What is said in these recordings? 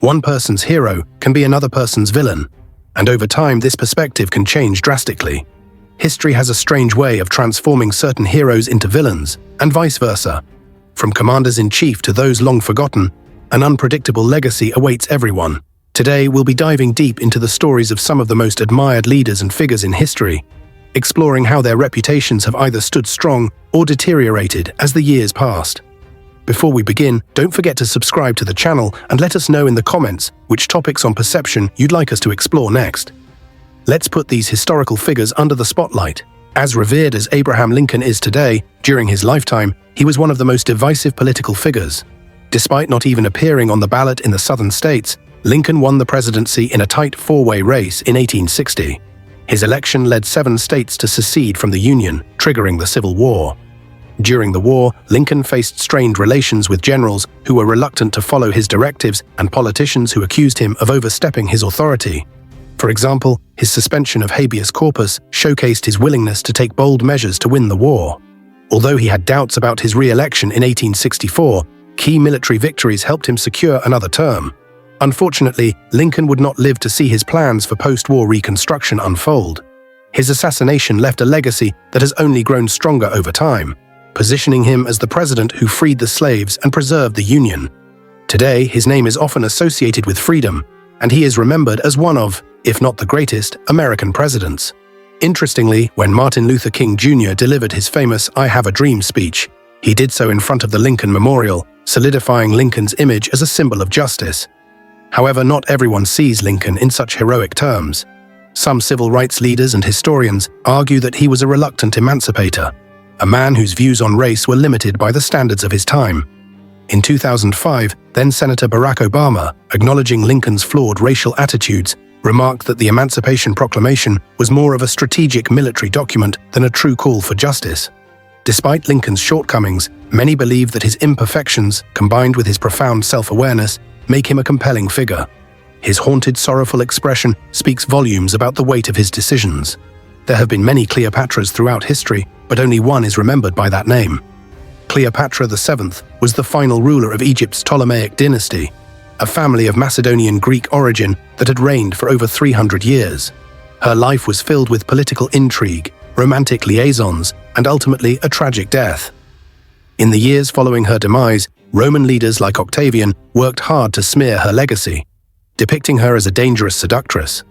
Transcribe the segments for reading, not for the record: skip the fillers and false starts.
One person's hero can be another person's villain, and over time this perspective can change drastically. History has a strange way of transforming certain heroes into villains, and vice versa. From commanders-in-chief to those long forgotten, an unpredictable legacy awaits everyone. Today we'll be diving deep into the stories of some of the most admired leaders and figures in history, exploring how their reputations have either stood strong or deteriorated as the years passed. Before we begin, don't forget to subscribe to the channel and let us know in the comments which topics on perception you'd like us to explore next. Let's put these historical figures under the spotlight. As revered as Abraham Lincoln is today, during his lifetime, he was one of the most divisive political figures. Despite not even appearing on the ballot in the southern states, Lincoln won the presidency in a tight four-way race in 1860. His election led 7 states to secede from the Union, triggering the Civil War. During the war, Lincoln faced strained relations with generals who were reluctant to follow his directives and politicians who accused him of overstepping his authority. For example, his suspension of habeas corpus showcased his willingness to take bold measures to win the war. Although he had doubts about his re-election in 1864, key military victories helped him secure another term. Unfortunately, Lincoln would not live to see his plans for post-war Reconstruction unfold. His assassination left a legacy that has only grown stronger over time, positioning him as the president who freed the slaves and preserved the Union. Today, his name is often associated with freedom, and he is remembered as one of, if not the greatest, American presidents. Interestingly, when Martin Luther King Jr. delivered his famous "I Have a Dream" speech, he did so in front of the Lincoln Memorial, solidifying Lincoln's image as a symbol of justice. However, not everyone sees Lincoln in such heroic terms. Some civil rights leaders and historians argue that he was a reluctant emancipator, a man whose views on race were limited by the standards of his time. In 2005, then-Senator Barack Obama, acknowledging Lincoln's flawed racial attitudes, remarked that the Emancipation Proclamation was more of a strategic military document than a true call for justice. Despite Lincoln's shortcomings, many believe that his imperfections, combined with his profound self-awareness, make him a compelling figure. His haunted, sorrowful expression speaks volumes about the weight of his decisions. There have been many Cleopatras throughout history, but only one is remembered by that name. Cleopatra VII was the final ruler of Egypt's Ptolemaic dynasty, a family of Macedonian Greek origin that had reigned for over 300 years. Her life was filled with political intrigue, romantic liaisons, and ultimately a tragic death. In the years following her demise, Roman leaders like Octavian worked hard to smear her legacy, depicting her as a dangerous seductress.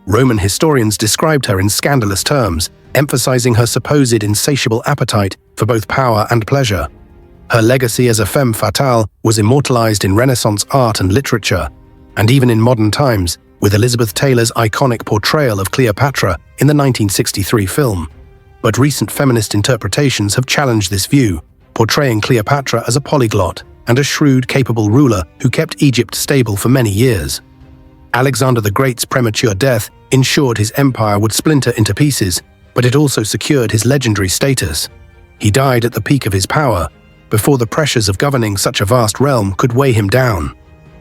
Roman historians described her in scandalous terms, emphasizing her supposed insatiable appetite for both power and pleasure. Her legacy as a femme fatale was immortalized in Renaissance art and literature, and even in modern times, with Elizabeth Taylor's iconic portrayal of Cleopatra in the 1963 film. But recent feminist interpretations have challenged this view, portraying Cleopatra as a polyglot and a shrewd, capable ruler who kept Egypt stable for many years. Alexander the Great's premature death ensured his empire would splinter into pieces, but it also secured his legendary status. He died at the peak of his power, before the pressures of governing such a vast realm could weigh him down.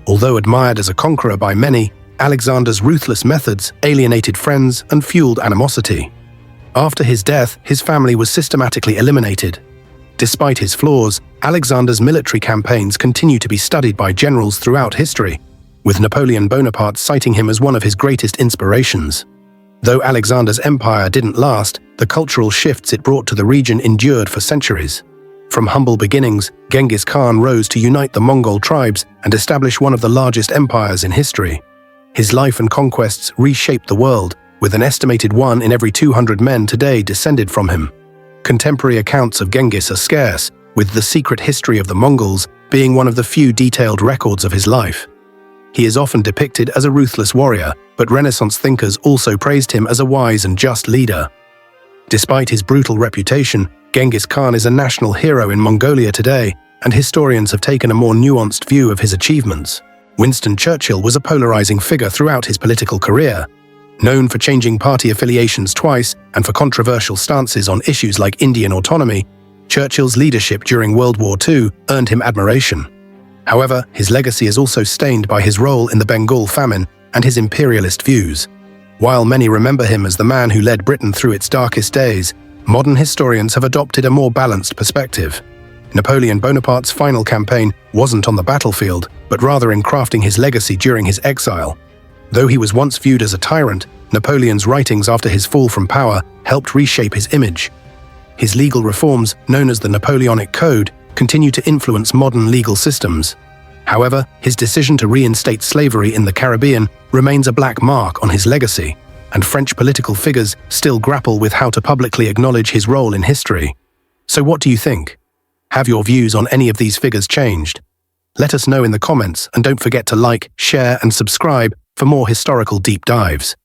Although admired as a conqueror by many, Alexander's ruthless methods alienated friends and fueled animosity. After his death, his family was systematically eliminated. Despite his flaws, Alexander's military campaigns continue to be studied by generals throughout history, with Napoleon Bonaparte citing him as one of his greatest inspirations. Though Alexander's empire didn't last, the cultural shifts it brought to the region endured for centuries. From humble beginnings, Genghis Khan rose to unite the Mongol tribes and establish one of the largest empires in history. His life and conquests reshaped the world, with an estimated 1 in every 200 men today descended from him. Contemporary accounts of Genghis are scarce, with the secret history of the Mongols being one of the few detailed records of his life. He is often depicted as a ruthless warrior, but Renaissance thinkers also praised him as a wise and just leader. Despite his brutal reputation, Genghis Khan is a national hero in Mongolia today, and historians have taken a more nuanced view of his achievements. Winston Churchill was a polarizing figure throughout his political career. Known for changing party affiliations twice and for controversial stances on issues like Indian autonomy, Churchill's leadership during World War II earned him admiration. However, his legacy is also stained by his role in the Bengal famine and his imperialist views. While many remember him as the man who led Britain through its darkest days, modern historians have adopted a more balanced perspective. Napoleon Bonaparte's final campaign wasn't on the battlefield, but rather in crafting his legacy during his exile. Though he was once viewed as a tyrant, Napoleon's writings after his fall from power helped reshape his image. His legal reforms, known as the Napoleonic Code, continue to influence modern legal systems. However, his decision to reinstate slavery in the Caribbean remains a black mark on his legacy, and French political figures still grapple with how to publicly acknowledge his role in history. So what do you think? Have your views on any of these figures changed? Let us know in the comments, and don't forget to like, share, and subscribe for more historical deep dives.